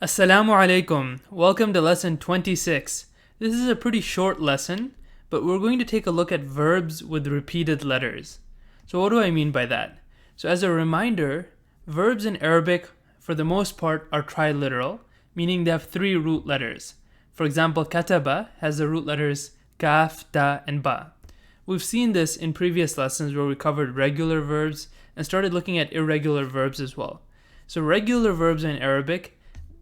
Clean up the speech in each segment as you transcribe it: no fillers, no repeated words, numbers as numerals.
Assalamu alaikum. Welcome to lesson 26. This is a pretty short lesson, but we're going to take a look at verbs with repeated letters. So what do I mean by that? So as a reminder, verbs in Arabic, for the most part, are triliteral, meaning they have three root letters. For example, kataba has the root letters kaf, ta, and ba. We've seen this in previous lessons where we covered regular verbs and started looking at irregular verbs as well. So regular verbs in Arabic,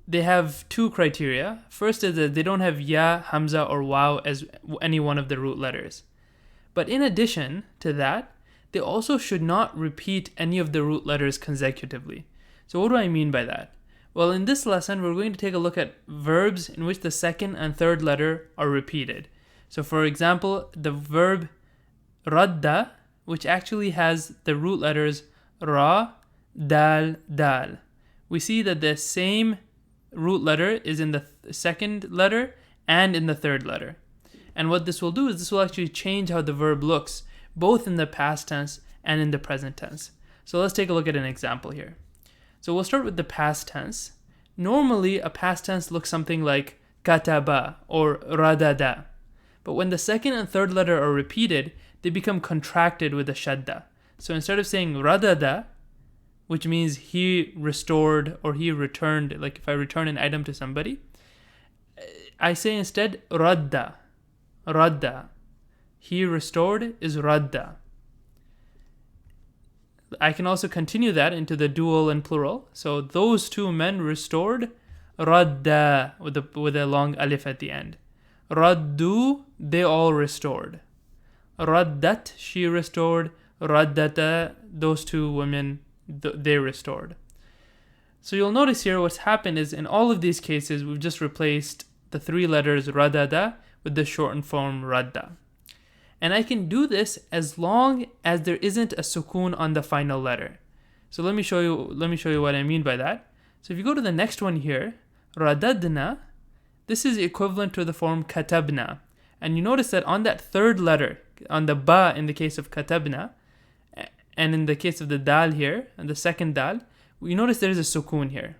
they have two criteria. First is that they don't have ya, hamza, or waw as any one of the root letters. But in addition to that, they also should not repeat any of the root letters consecutively. So what do I mean by that? Well, in this lesson, we're going to take a look at verbs in which the second and third letter are repeated. So for example, the verb radda, which actually has the root letters ra, dal, dal. We see that the same root letter is in the second letter and in the third letter. And what this will do is this will actually change how the verb looks, both in the past tense and in the present tense. So let's take a look at an example here. So we'll start with the past tense. Normally, a past tense looks something like kataba or radada. But when the second and third letter are repeated, they become contracted with a shadda. So instead of saying radada, which means he restored or he returned, like if I return an item to somebody, I say instead radda. Radda. He restored is radda. I can also continue that into the dual and plural. So those two men restored radda with a long alif at the end. Raddu, they all restored. Raddat, she restored. Raddata, those two women, they restored. So you'll notice here what's happened is in all of these cases we've just replaced the three letters radada with the shortened form radda. And I can do this as long as there isn't a sukoon on the final letter. So let me show you what I mean by that. So if you go to the next one here, radadna, this is equivalent to the form katabna. And you notice that on that third letter, on the ba in the case of katabna, and in the case of the dal here, and the second dal, we notice there is a sukoon here.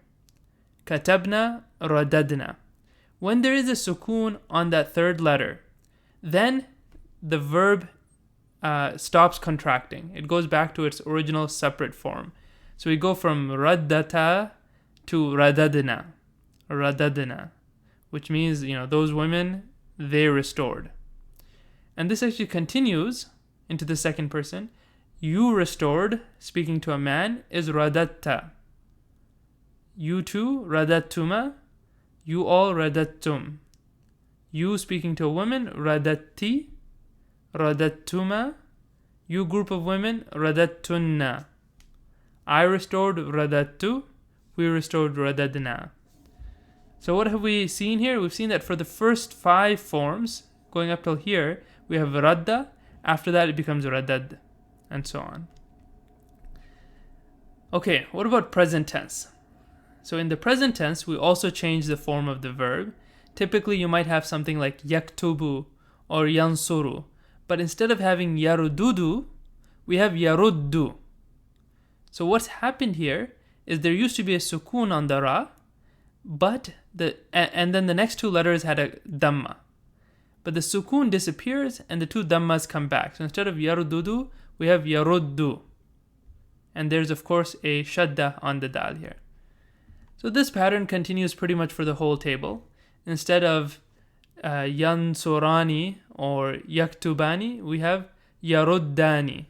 Katabna, radadna. When there is a sukoon on that third letter, then the verb stops contracting. It goes back to its original separate form. So we go from raddata to radadna. Radadna. Which means, those women, they restored. And this actually continues into the second person. You restored, speaking to a man, is radatta. You two, radattuma. You all, radattum. You, speaking to a woman, radatti. Radattuma. You group of women, radattunna. I restored, radattu. We restored, radadna. So what have we seen here? We've seen that for the first 5 forms, going up till here, we have radda. After that, it becomes radad, and so on. Okay, what about present tense? So in the present tense, we also change the form of the verb. Typically, you might have something like yaktubu or yansuru. But instead of having yarududu, we have yaruddu. So what's happened here is there used to be a sukoon on the ra, and then the next two letters had a dhamma. But the sukoon disappears and the two dhammas come back. So instead of yarududu, we have yaruddu. And there's of course a shadda on the dal here. So this pattern continues pretty much for the whole table. Instead of yansurani or yaktubani, we have yaruddani.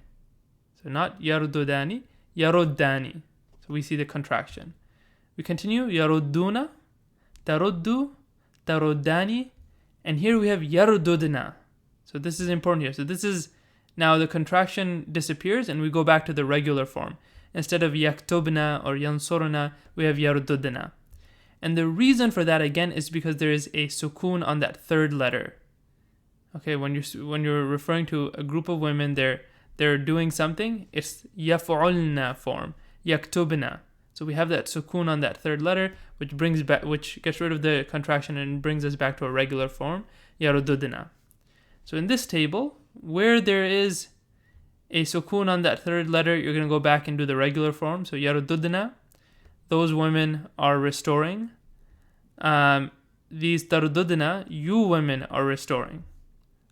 So not yarududani, yaruddani. So we see the contraction. We continue, yarudduna, taruddu, taruddani, and here we have yarududna. So this is important here. So this is now the contraction disappears and we go back to the regular form. Instead of yaktubna or yansurna, we have yarududna. And the reason for that again is because there is a sukoon on that third letter. Okay, when you're referring to a group of women, they're doing something, it's yaf'ulna form, yaktubna. So we have that sukoon on that third letter, which gets rid of the contraction and brings us back to a regular form, yarududna. So in this table, where there is a sukoon on that third letter, you're going to go back and do the regular form. So yarududna, those women are restoring. these tarududna, you women are restoring.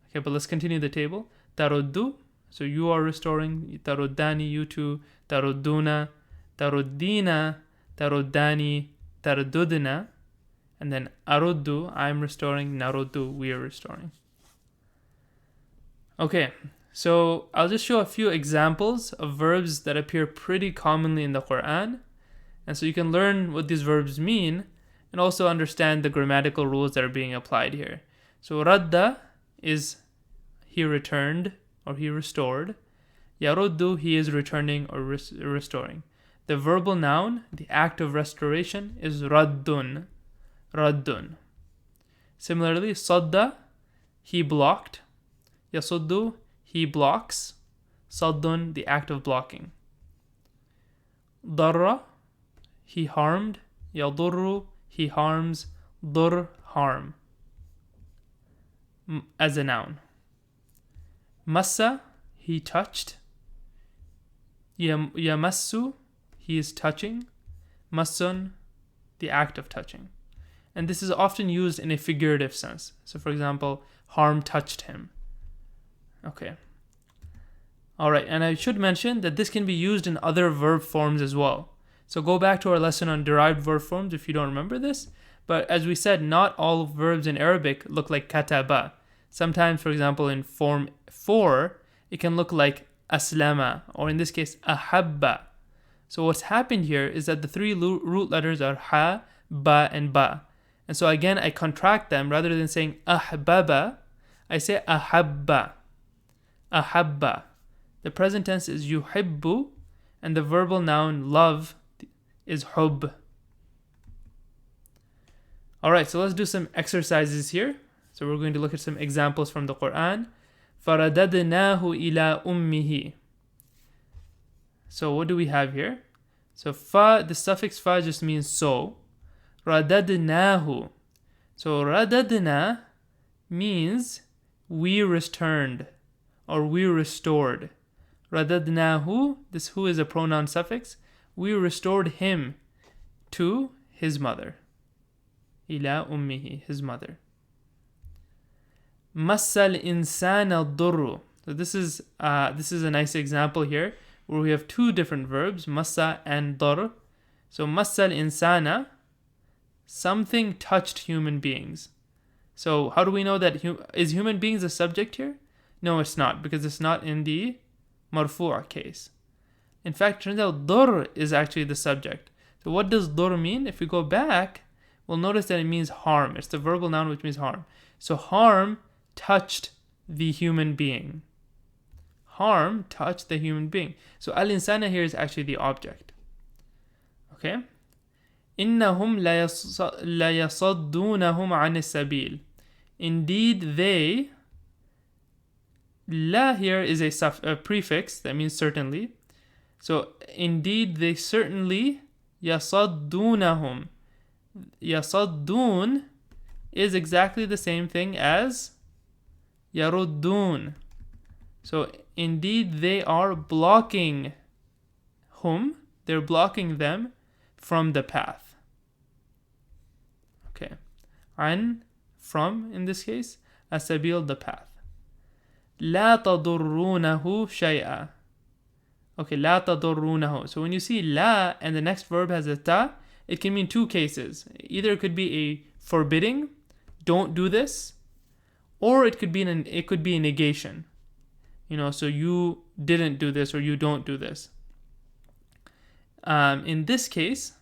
Okay, but let's continue the table. Taruddu, so you are restoring. Taruddani, you two. Tarudduna, taruddina, taruddani, tarududna. And then aruddu, I'm restoring. Naruddu, we are restoring. Okay, so I'll just show a few examples of verbs that appear pretty commonly in the Quran. And so you can learn what these verbs mean and also understand the grammatical rules that are being applied here. So radda is he returned or he restored. Yaruddu, he is returning or restoring. The verbal noun, the act of restoration, is raddun. Raddun. Similarly, sadda, he blocked. Yasuddu, he blocks. Saddun, the act of blocking. Darra, he harmed. Yadurru, he harms. Dur, harm. As a noun. Massa, he touched. Yamassu, he is touching. Massun, the act of touching. And this is often used in a figurative sense. So for example, harm touched him. Okay. Alright, and I should mention that this can be used in other verb forms as well. So go back to our lesson on derived verb forms if you don't remember this. But as we said, not all verbs in Arabic look like kataba. Sometimes, for example, in form 4, it can look like aslama, or in this case, ahabba. So what's happened here is that the three root letters are ha, ba, and ba. And so again, I contract them. Rather than saying ahbaba, I say ahabba. Ahabba. The present tense is yuhibbu, and the verbal noun love is hub. Alright, so let's do some exercises here. So we're going to look at some examples from the Quran. فَرَدَدْنَاهُ إِلَىٰ أُمِّهِ. So what do we have here? So fa, the suffix fa just means so. Radadnahu. So radadna means we returned or we restored. Radadnahu, this hu is a pronoun suffix. We restored him to his mother. Ila ummihi, his mother. Massal insana durru. So this is a nice example here where we have two different verbs, massa and dur. So massal insana, something touched human beings. So how do we know that is human beings the subject here? No, it's not, because it's not in the marfu' case. In fact, it turns out dur is actually the subject. So what does dur mean? If we go back, we'll notice that it means harm. It's the verbal noun which means harm. So harm touched the human being. Harm touched the human being. So al-insana here is actually the object. Okay? إِنَّهُمْ لَيَصَدُّونَهُمْ عَنِ السَّبِيلِ. Indeed they, la here is a prefix, that means certainly. So indeed they certainly, يَصَدُّونَهُمْ. يَصَدُّون is exactly the same thing as يَرُدُّون. So indeed they are blocking whom? They're blocking them from the path. Okay. An, from, in this case, as-sabil, the path. لا تضرونه شيئا. Okay, لا تضرونه. So when you see la and the next verb has a ta, it can mean two cases. Either it could be a forbidding, don't do this, or it could be a negation. So you didn't do this or you don't do this. In this case,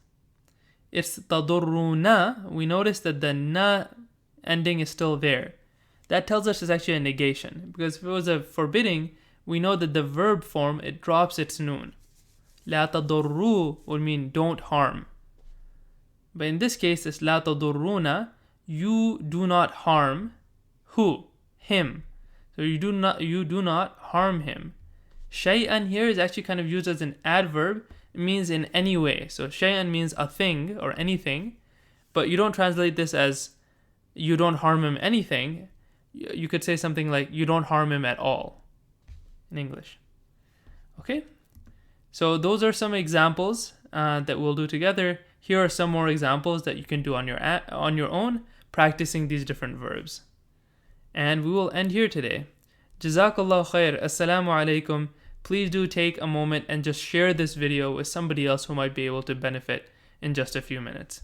it's tadurruna. We notice that the na ending is still there. That tells us it's actually a negation, because if it was a forbidding, we know that the verb form, it drops its noon. La tadurru would mean don't harm. But in this case, it's la tadurruna, you do not harm who? Him. So you do not harm him. Shay'an here is actually kind of used as an adverb. It means in any way. So shay'an means a thing or anything, but you don't translate this as you don't harm him anything. You could say something like you don't harm him at all in English. Okay? So those are some examples that we'll do together. here are some more examples that you can do on your own, practicing these different verbs. And we will end here today. Jazakallah khair. Assalamu alaikum. Please do take a moment and just share this video with somebody else who might be able to benefit in just a few minutes.